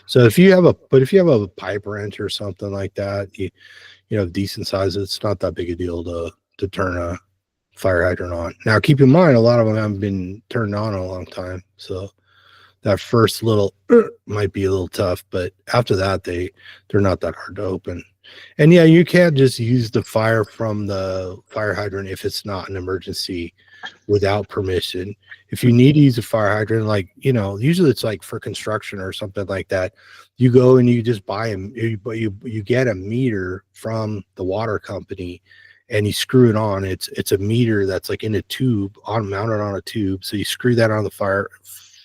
So if you have a pipe wrench or something like that, you have decent size. It's not that big a deal to turn a fire hydrant on. Now, keep in mind, a lot of them haven't been turned on in a long time, so that first little might be a little tough, but after that, they're not that hard to open. And yeah, you can't just use the fire from the fire hydrant if it's not an emergency without permission. If you need to use a fire hydrant, like usually it's like for construction or something like that. You go and you just buy them. You get a meter from the water company, and you screw it on. It's a meter that's like in a tube mounted on a tube. So you screw that on the fire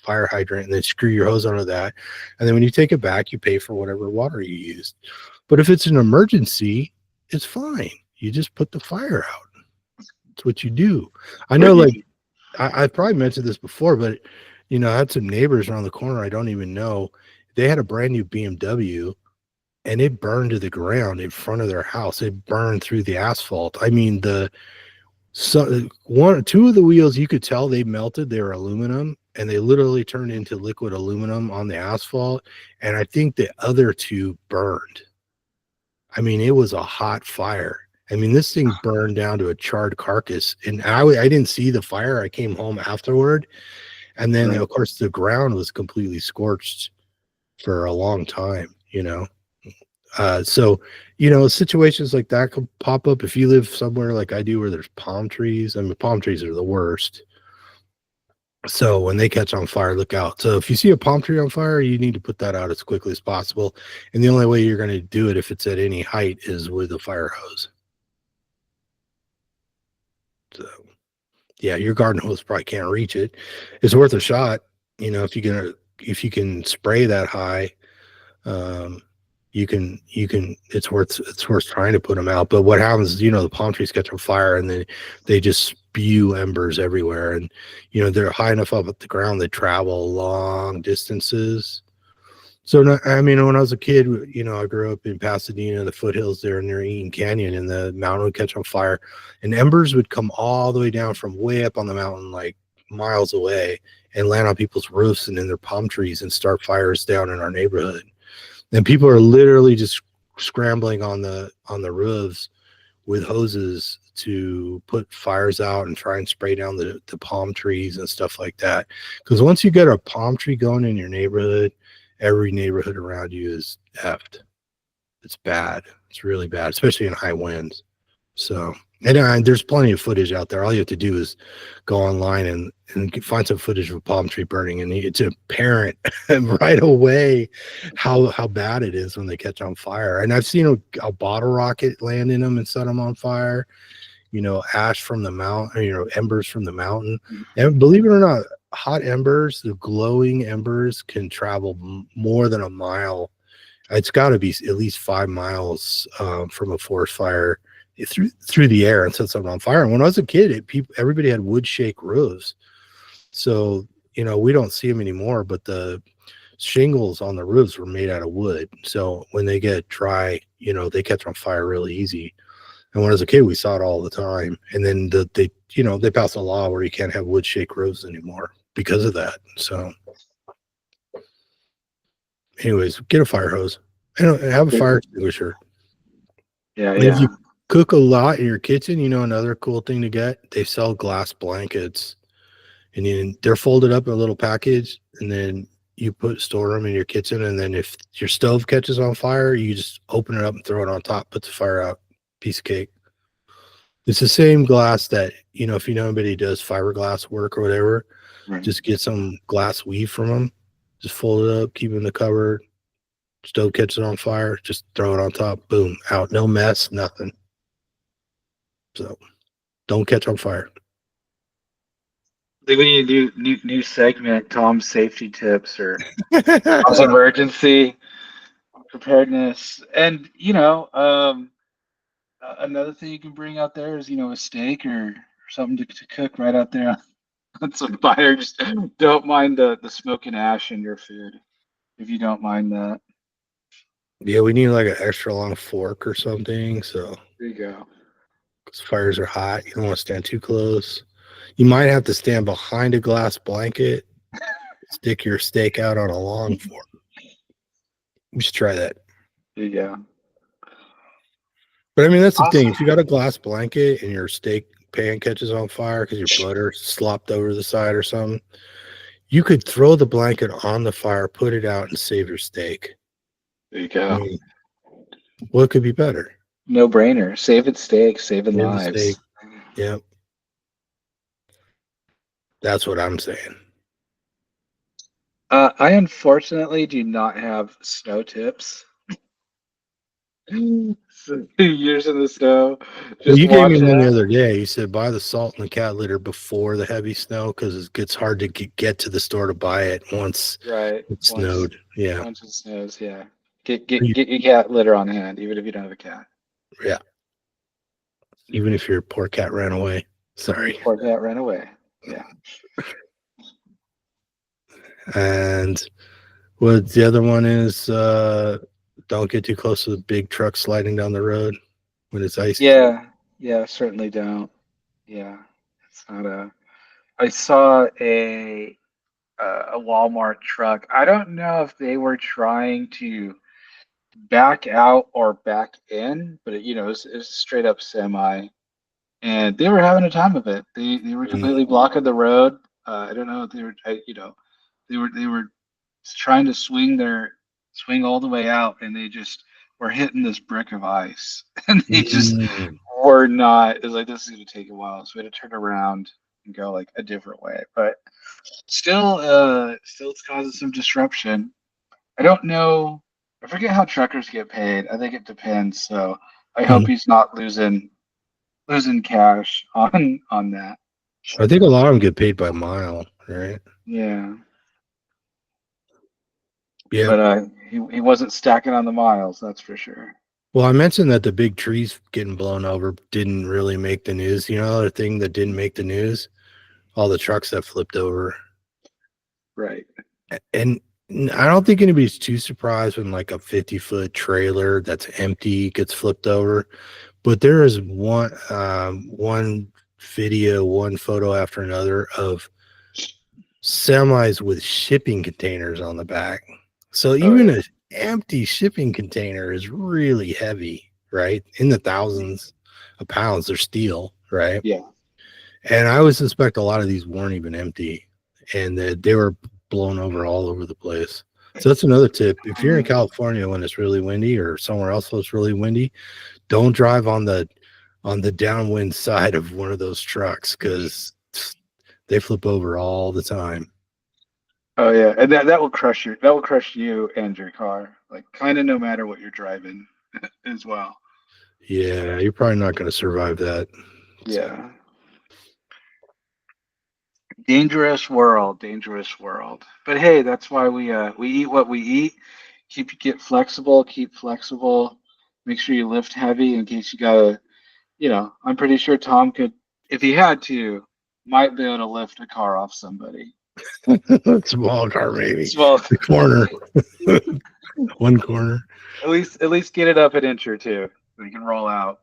hydrant and then screw your hose onto that. And then when you take it back, you pay for whatever water you used. But if it's an emergency, it's fine. You just put the fire out. That's what you do. I know, right. like, I've probably mentioned this before, but I had some neighbors around the corner I don't even know. They had a brand new BMW and it burned to the ground in front of their house. It burned through the asphalt. I mean, two of the wheels, you could tell they melted. They were aluminum, and they literally turned into liquid aluminum on the asphalt. And I think the other two burned. I mean, it was a hot fire. I mean, this thing burned down to a charred carcass, and I didn't see the fire. I came home afterward, and then Right. of course the ground was completely scorched for a long time. So situations like that could pop up if you live somewhere like I do where there's palm trees. I mean, palm trees are the worst. So when they catch on fire, look out. So if you see a palm tree on fire, you need to put that out as quickly as possible. And the only way you're going to do it if it's at any height is with a fire hose. So yeah, your garden hose probably can't reach it. It's worth a shot. If you can spray that high, um, it's worth trying to put them out. But what happens is, the palm trees catch on fire and then they just spew embers everywhere. And they're high enough up at the ground, they travel long distances. So I mean, when I was a kid, I grew up in Pasadena, the foothills there near Eaton Canyon, and the mountain would catch on fire, and embers would come all the way down from way up on the mountain, like miles away, and land on people's roofs and in their palm trees and start fires down in our neighborhood. And people are literally just scrambling on the roofs with hoses to put fires out and try and spray down the palm trees and stuff like that. Because once you get a palm tree going in your neighborhood, every neighborhood around you is effed. It's bad. It's really bad, especially in high winds. So, and there's plenty of footage out there. All you have to do is go online and find some footage of a palm tree burning, and it's apparent right away how bad it is when they catch on fire. And I've seen a bottle rocket land in them and set them on fire. Ash from the mountain, embers from the mountain. And believe it or not, hot embers, the glowing embers, can travel more than a mile. It's got to be at least 5 miles from a forest fire through the air and set something on fire. And when I was a kid, everybody had wood shake roofs. So, we don't see them anymore, but the shingles on the roofs were made out of wood. So when they get dry, they catch on fire really easy. And when I was a kid, we saw it all the time. And then they passed a law where you can't have wood shake roofs anymore because of that. So anyways, get a fire hose and have a fire extinguisher. Yeah, And if you cook a lot in your kitchen, another cool thing to get, they sell glass blankets, and then they're folded up in a little package, and then you store them in your kitchen. And then if your stove catches on fire, you just open it up and throw it on top, put the fire out. Piece of cake. It's the same glass that, if anybody does fiberglass work or whatever, right. Just get some glass weave from them, just fold it up, keep it in the cupboard. Stove catches on fire, just throw it on top, boom, out. No mess, nothing. So don't catch on fire. I think we need to do new segment, Tom's safety tips or Tom's emergency preparedness. And another thing you can bring out there is a steak or something to cook right out there on some fire. Just don't mind the smoke and ash in your food if you don't mind that. Yeah, we need like an extra long fork or something. So There you go. because fires are hot, you don't want to stand too close. You might have to stand behind a glass blanket, stick your steak out on a long fork. We should try that. There you go. But I mean, that's the Awesome. thing. If you got a glass blanket and your steak pan catches on fire because your butter slopped over the side or something, you could throw the blanket on the fire, put it out, and save your steak. There you go. I mean, what could be better? No brainer. Saving steak, saving lives. Steak. Yep. That's what I'm saying. I unfortunately do not have snow tips. So, years in the snow. Just You gave me one the out. other day. You said buy the salt and the cat litter before the heavy snow because it gets hard to get to the store to buy it once it snowed. Yeah. Once it snows, yeah. Get your cat litter on hand, even if you don't have a cat. Yeah. Even if your poor cat ran away. Sorry. Poor cat ran away. Yeah. And what the other one is, don't get too close to the big truck sliding down the road when it's icy. Yeah, certainly don't. Yeah, it's not a. I saw a Walmart truck. I don't know if they were trying to back out or back in, but it was a straight up semi, and they were having a time of it. They were completely blocking the road. I don't know if they were. They were trying to swing all the way out, and they just were hitting this brick of ice, and they just were not. It was like, this is going to take a while, so we had to turn around and go like a different way. But still it's causing some disruption. I don't know. I forget how truckers get paid. I think it depends. So I hope he's not losing cash on that. I think a lot of them get paid by mile, right? Yeah. Yeah. but he wasn't stacking on the miles, that's for sure. Well, I mentioned that the big trees getting blown over didn't really make the news. You know, the thing that didn't make the news, all the trucks that flipped over. Right. And I don't think anybody's too surprised when like a 50-foot trailer that's empty gets flipped over. But there is one video, one photo after another of semis with shipping containers on the back. So Oh even yeah. an empty shipping container is really heavy, right? In the thousands of pounds. They're steel, right? Yeah. And I would suspect a lot of these weren't even empty, and that they were blown over all over the place. So that's another tip. If you're in California when it's really windy or somewhere else that's really windy, don't drive on the downwind side of one of those trucks because they flip over all the time. Oh yeah, and that will crush you and your car, like kind of no matter what you're driving as well. Yeah, you're probably not going to survive that. So, Yeah. Dangerous world, dangerous world. But hey, that's why we eat what we eat. Get flexible, keep flexible. Make sure you lift heavy in case you gotta, I'm pretty sure Tom could, if he had to, might be able to lift a car off somebody. small car, maybe Small, the corner, one corner. at least get it up an inch or two so you can roll out.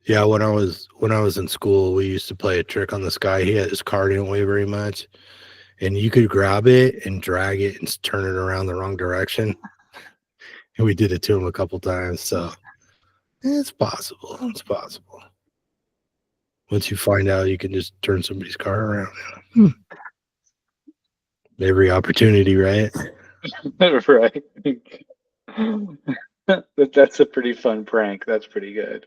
Yeah, when I was in school, we used to play a trick on this guy. His car didn't weigh very much, and you could grab it and drag it and turn it around the wrong direction. And we did it to him a couple times. So it's possible. It's possible. Once you find out you can just turn somebody's car around. Hmm. Every opportunity, right? Right. That's a pretty fun prank. That's pretty good.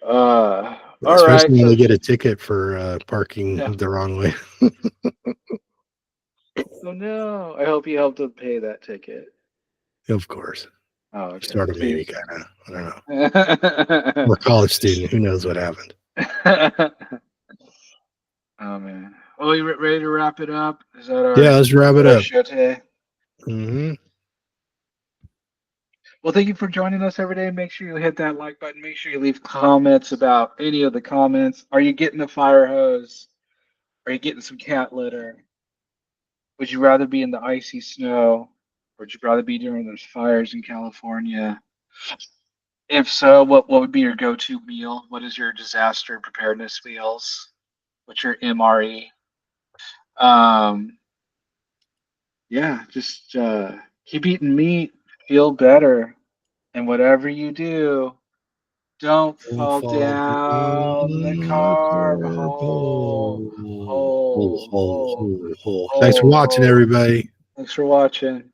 All right. Especially when So they get a ticket for parking yeah. the wrong way. Oh no. I hope you helped them pay that ticket. Of course. Oh, okay. Sort of, So you maybe, kind of. I don't know. I'm a college student. Who knows what happened? Oh man. Well, you ready to wrap it up? Is that Yeah, let's wrap it our up. show today? Hmm. Well, thank you for joining us every day. Make sure you hit that like button. Make sure you leave comments about any of the comments. Are you getting a fire hose? Are you getting some cat litter? Would you rather be in the icy snow, or would you rather be during those fires in California? If so, what would be your go-to meal? What is your disaster preparedness meals? What's your MRE? Um, yeah, just keep eating meat, feel better, and whatever you do, don't Don't fall fall down down the the carb carb hole. Hole, hole, hole, hole, hole, hole. Thanks for hole, watching, hole. everybody. Thanks for watching.